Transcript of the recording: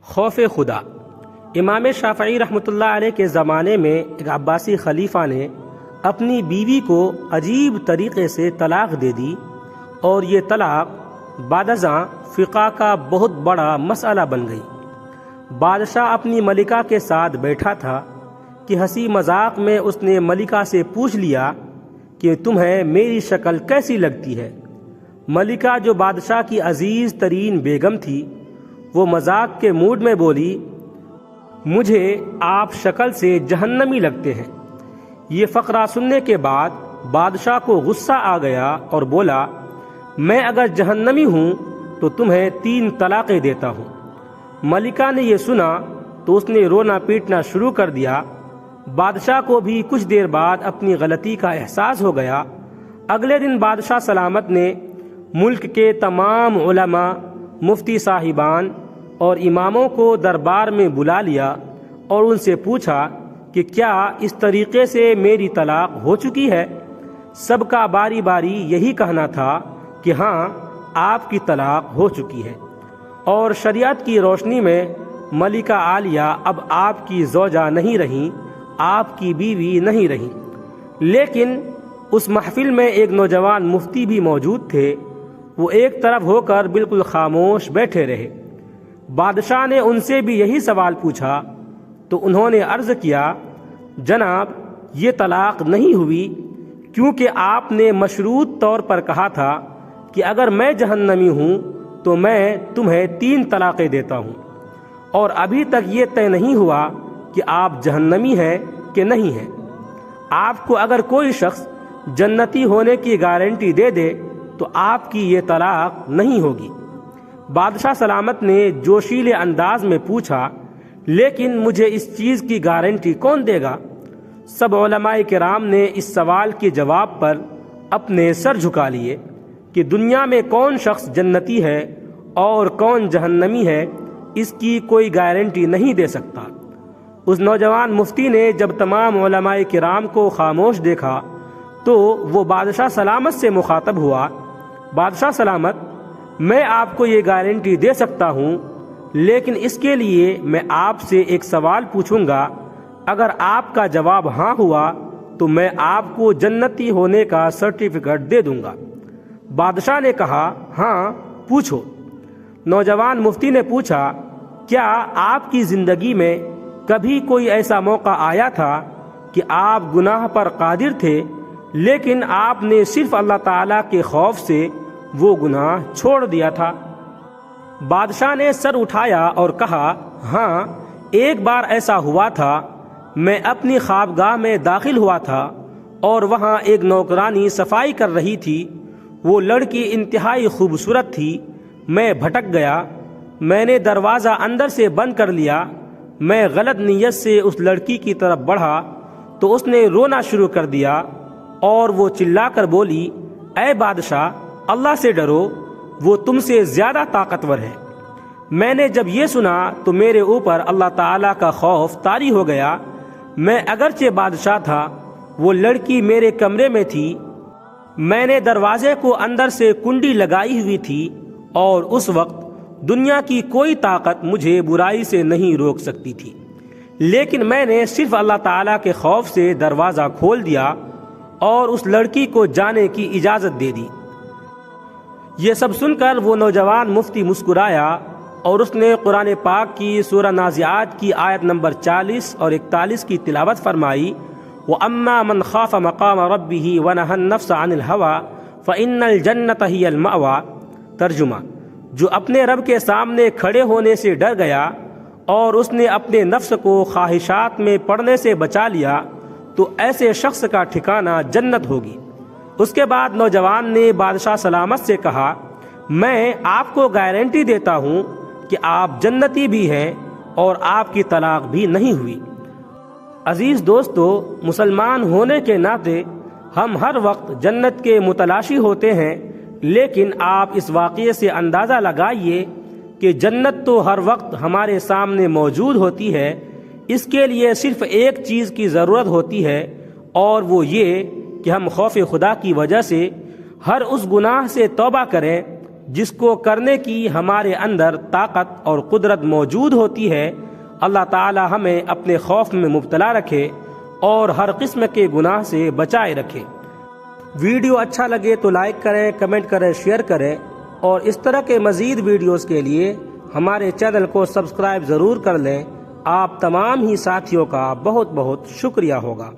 خوف خدا۔ امام شافعی رحمۃ اللہ علیہ کے زمانے میں ایک عباسی خلیفہ نے اپنی بیوی کو عجیب طریقے سے طلاق دے دی، اور یہ طلاق بعد ازاں فقہ کا بہت بڑا مسئلہ بن گئی۔ بادشاہ اپنی ملکہ کے ساتھ بیٹھا تھا کہ ہنسی مذاق میں اس نے ملکہ سے پوچھ لیا کہ تمہیں میری شکل کیسی لگتی ہے۔ ملکہ جو بادشاہ کی عزیز ترین بیگم تھی، وہ مذاق کے موڈ میں بولی، مجھے آپ شکل سے جہنمی لگتے ہیں۔ یہ فقرہ سننے کے بعد بادشاہ کو غصہ آ گیا اور بولا، میں اگر جہنمی ہوں تو تمہیں 3 طلاقیں دیتا ہوں۔ ملکہ نے یہ سنا تو اس نے رونا پیٹنا شروع کر دیا۔ بادشاہ کو بھی کچھ دیر بعد اپنی غلطی کا احساس ہو گیا۔ اگلے دن بادشاہ سلامت نے ملک کے تمام علماء، مفتی صاحبان اور اماموں کو دربار میں بلا لیا اور ان سے پوچھا کہ کیا اس طریقے سے میری طلاق ہو چکی ہے؟ سب کا باری باری یہی کہنا تھا کہ ہاں، آپ کی طلاق ہو چکی ہے، اور شریعت کی روشنی میں ملکہ عالیہ اب آپ کی زوجہ نہیں رہیں، آپ کی بیوی نہیں رہیں۔ لیکن اس محفل میں ایک نوجوان مفتی بھی موجود تھے۔ وہ ایک طرف ہو کر بالکل خاموش بیٹھے رہے۔ بادشاہ نے ان سے بھی یہی سوال پوچھا تو انہوں نے عرض کیا، جناب، یہ طلاق نہیں ہوئی، کیونکہ آپ نے مشروط طور پر کہا تھا کہ اگر میں جہنمی ہوں تو میں تمہیں 3 طلاقیں دیتا ہوں، اور ابھی تک یہ طے نہیں ہوا کہ آپ جہنمی ہیں کہ نہیں ہیں۔ آپ کو اگر کوئی شخص جنتی ہونے کی گارنٹی دے دے تو آپ کی یہ طلاق نہیں ہوگی۔ بادشاہ سلامت نے جوشیلے انداز میں پوچھا، لیکن مجھے اس چیز کی گارنٹی کون دے گا؟ سب علماء کرام نے اس سوال کے جواب پر اپنے سر جھکا لیے کہ دنیا میں کون شخص جنتی ہے اور کون جہنمی ہے، اس کی کوئی گارنٹی نہیں دے سکتا۔ اس نوجوان مفتی نے جب تمام علماء کرام کو خاموش دیکھا تو وہ بادشاہ سلامت سے مخاطب ہوا، بادشاہ سلامت، میں آپ کو یہ گارنٹی دے سکتا ہوں، لیکن اس کے لیے میں آپ سے ایک سوال پوچھوں گا۔ اگر آپ کا جواب ہاں ہوا تو میں آپ کو جنتی ہونے کا سرٹیفکیٹ دے دوں گا۔ بادشاہ نے کہا، ہاں پوچھو۔ نوجوان مفتی نے پوچھا، کیا آپ کی زندگی میں کبھی کوئی ایسا موقع آیا تھا کہ آپ گناہ پر قادر تھے، لیکن آپ نے صرف اللہ تعالیٰ کے خوف سے وہ گناہ چھوڑ دیا تھا؟ بادشاہ نے سر اٹھایا اور کہا، ہاں، ایک بار ایسا ہوا تھا۔ میں اپنی خوابگاہ میں داخل ہوا تھا اور وہاں ایک نوکرانی صفائی کر رہی تھی۔ وہ لڑکی انتہائی خوبصورت تھی۔ میں بھٹک گیا۔ میں نے دروازہ اندر سے بند کر لیا۔ میں غلط نیت سے اس لڑکی کی طرف بڑھا تو اس نے رونا شروع کر دیا اور وہ چلا کر بولی، اے بادشاہ، اللہ سے ڈرو، وہ تم سے زیادہ طاقتور ہے۔ میں نے جب یہ سنا تو میرے اوپر اللہ تعالیٰ کا خوف طاری ہو گیا۔ میں اگرچہ بادشاہ تھا، وہ لڑکی میرے کمرے میں تھی۔ میں نے دروازے کو اندر سے کنڈی لگائی ہوئی تھی، اور اس وقت دنیا کی کوئی طاقت مجھے برائی سے نہیں روک سکتی تھی، لیکن میں نے صرف اللہ تعالیٰ کے خوف سے دروازہ کھول دیا اور اس لڑکی کو جانے کی اجازت دے دی۔ یہ سب سن کر وہ نوجوان مفتی مسکرایا اور اس نے قرآن پاک کی سورہ نازعات کی آیت نمبر 40 اور 41 کی تلاوت فرمائی، وَأَمَّا مَنْ خَافَ مَقَامَ رَبِّهِ وَنَهَى النَّفْسَ عَنِ الْهَوَىٰ فَإِنَّ الْجَنَّةَ هِيَ الْمَأْوَىٰ۔ ترجمہ: جو اپنے رب کے سامنے کھڑے ہونے سے ڈر گیا اور اس نے اپنے نفس کو خواہشات میں پڑنے سے بچا لیا تو ایسے شخص کا ٹھکانہ جنت ہوگی۔ اس کے بعد نوجوان نے بادشاہ سلامت سے کہا، میں آپ کو گارنٹی دیتا ہوں کہ آپ جنتی بھی ہیں اور آپ کی طلاق بھی نہیں ہوئی۔ عزیز دوستو، مسلمان ہونے کے ناطے ہم ہر وقت جنت کے متلاشی ہوتے ہیں، لیکن آپ اس واقعے سے اندازہ لگائیے کہ جنت تو ہر وقت ہمارے سامنے موجود ہوتی ہے۔ اس کے لیے صرف ایک چیز کی ضرورت ہوتی ہے، اور وہ یہ کہ ہم خوف خدا کی وجہ سے ہر اس گناہ سے توبہ کریں جس کو کرنے کی ہمارے اندر طاقت اور قدرت موجود ہوتی ہے، اللہ تعالی ہمیں اپنے خوف میں مبتلا رکھے اور ہر قسم کے گناہ سے بچائے رکھے۔ ویڈیو اچھا لگے تو لائک کریں، کمنٹ کریں، شیئر کریں، اور اس طرح کے مزید ویڈیوز کے لیے ہمارے چینل کو سبسکرائب ضرور کر لیں۔ آپ تمام ہی ساتھیوں کا بہت بہت شکریہ ہوگا۔